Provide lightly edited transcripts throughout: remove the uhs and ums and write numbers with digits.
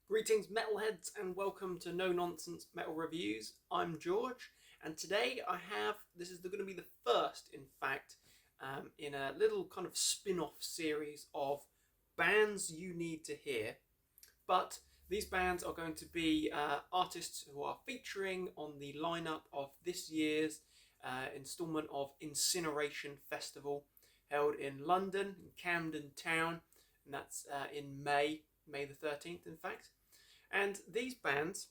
Greetings metalheads and welcome to No Nonsense Metal Reviews. I'm George and today this is going to be the first in fact in a little kind of spin-off series of bands you need to hear. But these bands are going to be artists who are featuring on the lineup of this year's instalment of Incineration Festival held in London, in Camden town, and that's in May the 13th in fact. And these bands,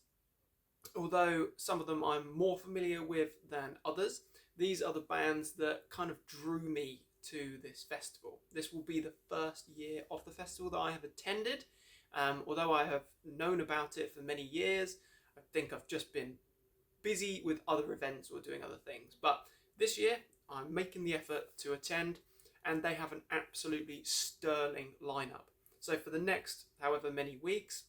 although some of them I'm more familiar with than others, these are the bands that kind of drew me to this festival. This will be the first year of the festival that I have attended. Although I have known about it for many years, I think I've just been busy with other events or doing other things. But this year, I'm making the effort to attend, and they have an absolutely sterling lineup. So for the next however many weeks,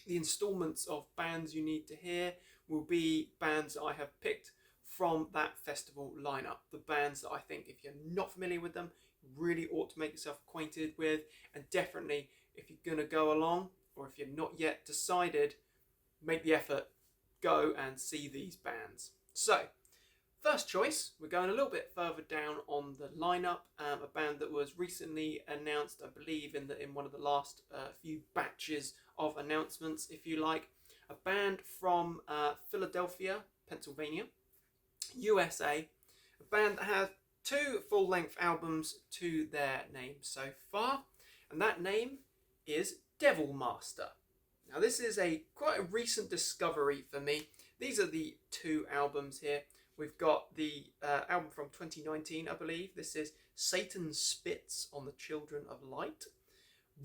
the instalments of bands you need to hear will be bands that I have picked from that festival lineup. The bands that I think, if you're not familiar with them, you really ought to make yourself acquainted with, and definitely if you're going to go along, or if you're not yet decided, make the effort, go and see these bands. So, first choice, we're going a little bit further down on the lineup, a band that was recently announced, I believe, in one of the last few batches of announcements, if you like. A band from Philadelphia, Pennsylvania, USA. A band that has 2 full-length albums to their name so far, and that name is Devil Master. Now this is quite a recent discovery for me. These are the 2 albums here. We've got the album from 2019, I believe. This is Satan Spits on the Children of Light.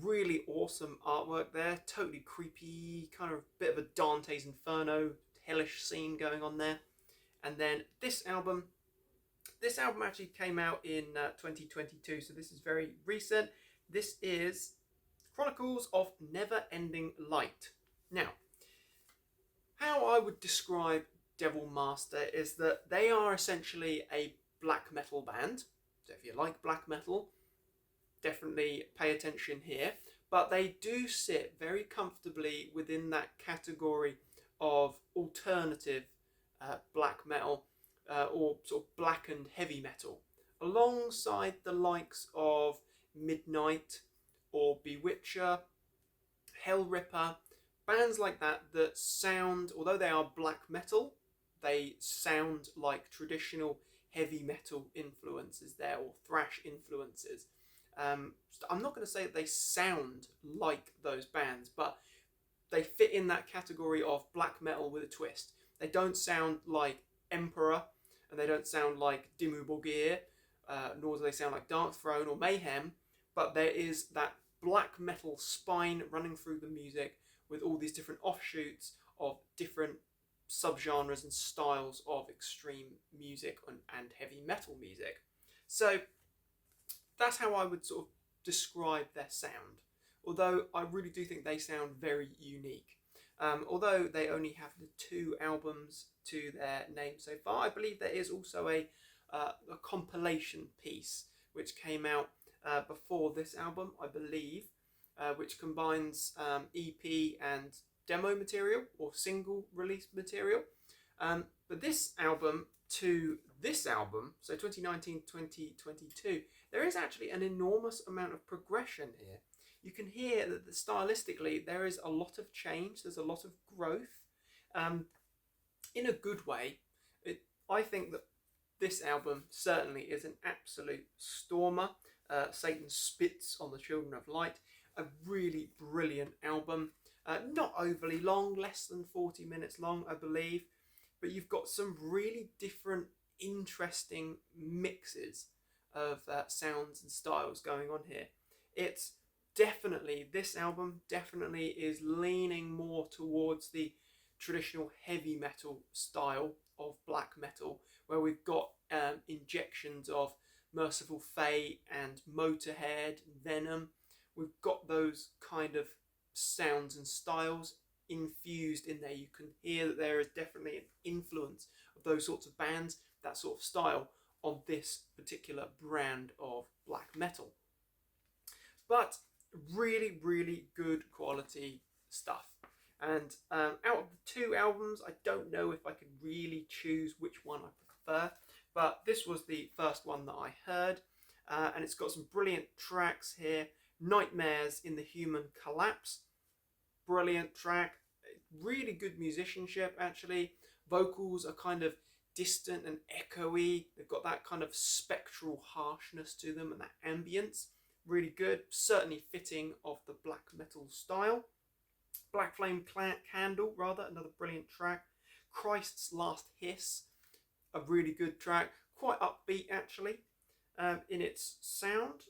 Really awesome artwork there. Totally creepy, kind of bit of a Dante's Inferno, hellish scene going on there. And then this album actually came out in 2022, so this is very recent. This is Chronicles of Never Ending Light. Now, how I would describe Devil Master is that they are essentially a black metal band. So if you like black metal, definitely pay attention here. But they do sit very comfortably within that category of alternative black metal or sort of blackened heavy metal, alongside the likes of Midnight or Bewitcher, Hellripper, bands like that sound, although they are black metal, they sound like traditional heavy metal influences there, or thrash influences. I'm not going to say that they sound like those bands, but they fit in that category of black metal with a twist. They don't sound like Emperor, and they don't sound like Dimmu Borgir, nor do they sound like Dark Throne or Mayhem, but there is that black metal spine running through the music with all these different offshoots of different subgenres and styles of extreme music and heavy metal music. So that's how I would sort of describe their sound, although I really do think they sound very unique. Although they only have the 2 albums to their name so far, I believe there is also a compilation piece which came out before this album, I believe, which combines EP and demo material or single release material. But this album to this album, so 2019-2022, there is actually an enormous amount of progression here. You can hear that stylistically there is a lot of change, there's a lot of growth, in a good way. I think that this album certainly is an absolute stormer. Satan Spits on the Children of Light, a really brilliant album. Not overly long, less than 40 minutes long, I believe, but you've got some really different, interesting mixes of sounds and styles going on here. This album definitely is leaning more towards the traditional heavy metal style of black metal, where we've got injections of Merciful Fate and Motorhead, Venom. We've got those kind of sounds and styles infused in there. You can hear that there is definitely an influence of those sorts of bands, that sort of style, on this particular brand of black metal. But really, really good quality stuff. And out of the two albums, I don't know if I could really choose which one I prefer, but this was the first one that I heard, and it's got some brilliant tracks here. Nightmares in the Human Collapse, brilliant track, really good musicianship actually. Vocals are kind of distant and echoey, they've got that kind of spectral harshness to them and that ambience, really good, certainly fitting of the black metal style. Black Flame Candle, rather, another brilliant track. Christ's Last Hiss, a really good track, quite upbeat actually in its sound.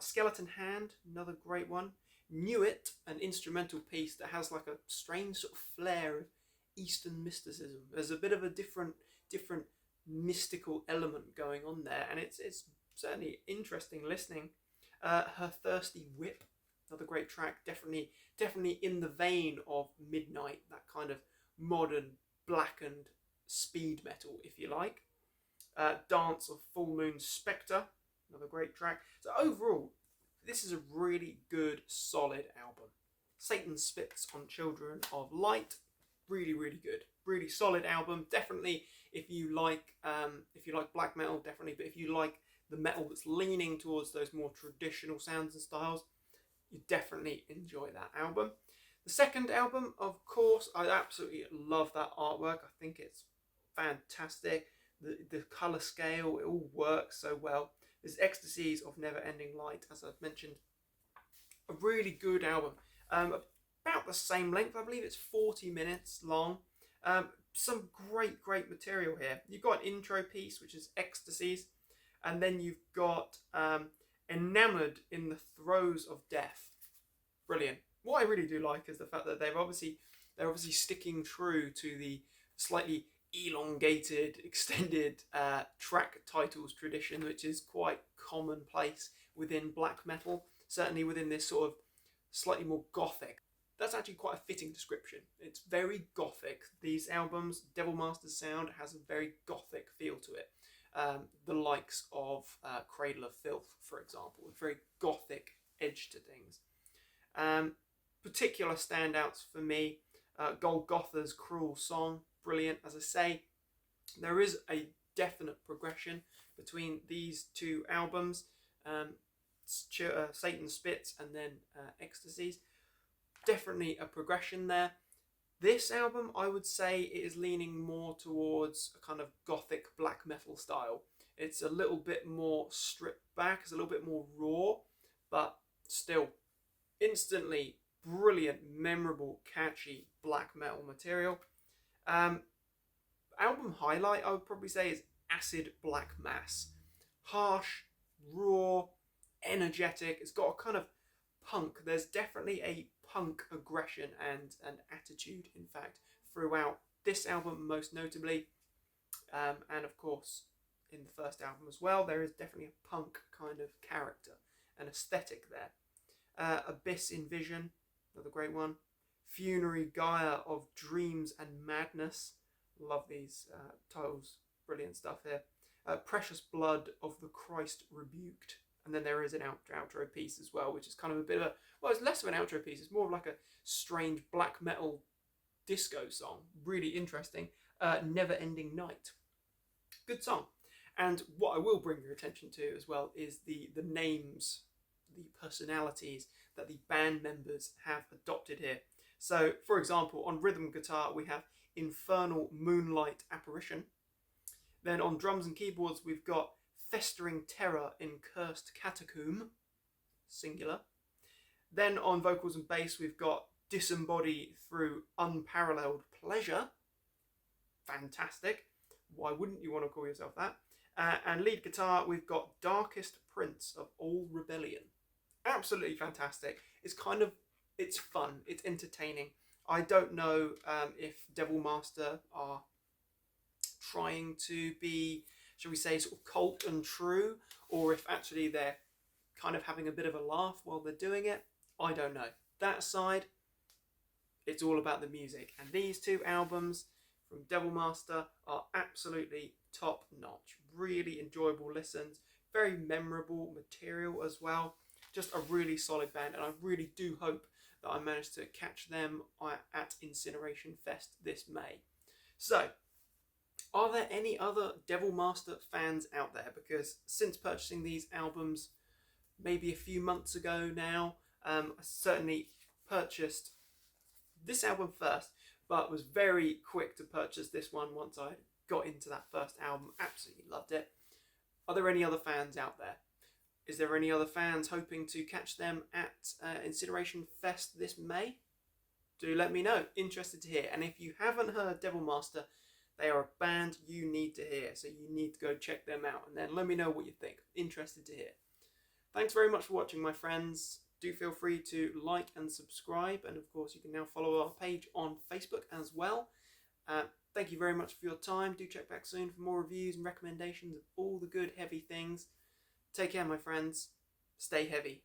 Skeleton Hand, another great one. Knew It, an instrumental piece that has like a strange sort of flair of Eastern mysticism. There's a bit of a different mystical element going on there, and it's certainly interesting listening. Her Thirsty Whip, another great track, definitely in the vein of Midnight, that kind of modern blackened speed metal, if you like. Dance of Full Moon Spectre, another great track. So overall, this is a really good, solid album. Satan Spits on Children of Light, really good, really solid album. Definitely, if you like black metal, definitely. But if you like the metal that's leaning towards those more traditional sounds and styles, you definitely enjoy that album. The second album, of course, I absolutely love that artwork. I think it's fantastic. The colour scale, it all works so well. There's Ecstasies of Never Ending Light, as I've mentioned. A really good album. About the same length, I believe it's 40 minutes long. Some great material here. You've got an intro piece, which is Ecstasies, and then you've got Enamoured in the Throes of Death. Brilliant. What I really do like is the fact that they're obviously sticking true to the slightly elongated, extended track titles tradition, which is quite commonplace within black metal, certainly within this sort of slightly more gothic. That's actually quite a fitting description. It's very gothic. These albums, Devil Master's sound has a very gothic feel to it. The likes of Cradle of Filth, for example, a very gothic edge to things. Particular standouts for me, Golgotha's Cruel Song, brilliant. As I say, there is a definite progression between these two albums, Satan Spits and then Ecstasies. Definitely a progression there. This album, I would say, it is leaning more towards a kind of gothic black metal style. It's a little bit more stripped back, it's a little bit more raw, but still instantly brilliant, memorable, catchy black metal material. Album highlight, I would probably say, is Acid Black Mass. Harsh, raw, energetic. It's got a kind of punk. There's definitely a punk aggression and attitude, in fact, throughout this album, most notably. And of course, in the first album as well, there is definitely a punk kind of character and aesthetic there. Abyss in Vision, another great one. Funerary Gaia of Dreams and Madness. Love these titles. Brilliant stuff here. Precious Blood of the Christ Rebuked. And then there is an outro piece as well, which is kind of a bit of a... Well, it's less of an outro piece. It's more of like a strange black metal disco song. Really interesting. Never Ending Night. Good song. And what I will bring your attention to as well is the names, the personalities that the band members have adopted here. So, for example, on rhythm guitar, we have Infernal Moonlight Apparition. Then on drums and keyboards, we've got Festering Terror in Cursed Catacomb, singular. Then on vocals and bass, we've got Disembody Through Unparalleled Pleasure. Fantastic. Why wouldn't you want to call yourself that? And lead guitar, we've got Darkest Prince of All Rebellion. Absolutely fantastic. It's fun, it's entertaining. I don't know if Devil Master are trying to be, shall we say, sort of cult and true, or if actually they're kind of having a bit of a laugh while they're doing it. I don't know. That aside, it's all about the music. And these two albums from Devil Master are absolutely top notch. Really enjoyable listens. Very memorable material as well. Just a really solid band, and I really do hope that I managed to catch them at Incineration Fest this May. So, are there any other Devil Master fans out there? Because since purchasing these albums maybe a few months ago now, I certainly purchased this album first, but was very quick to purchase this one once I got into that first album. Absolutely loved it. Are there any other fans out there? Is there any other fans hoping to catch them at Incineration Fest this May? Do let me know. Interested to hear. And if you haven't heard Devil Master, they are a band you need to hear. So you need to go check them out. And then let me know what you think. Interested to hear. Thanks very much for watching, my friends. Do feel free to like and subscribe. And of course, you can now follow our page on Facebook as well. Thank you very much for your time. Do check back soon for more reviews and recommendations of all the good heavy things. Take care, my friends. Stay heavy.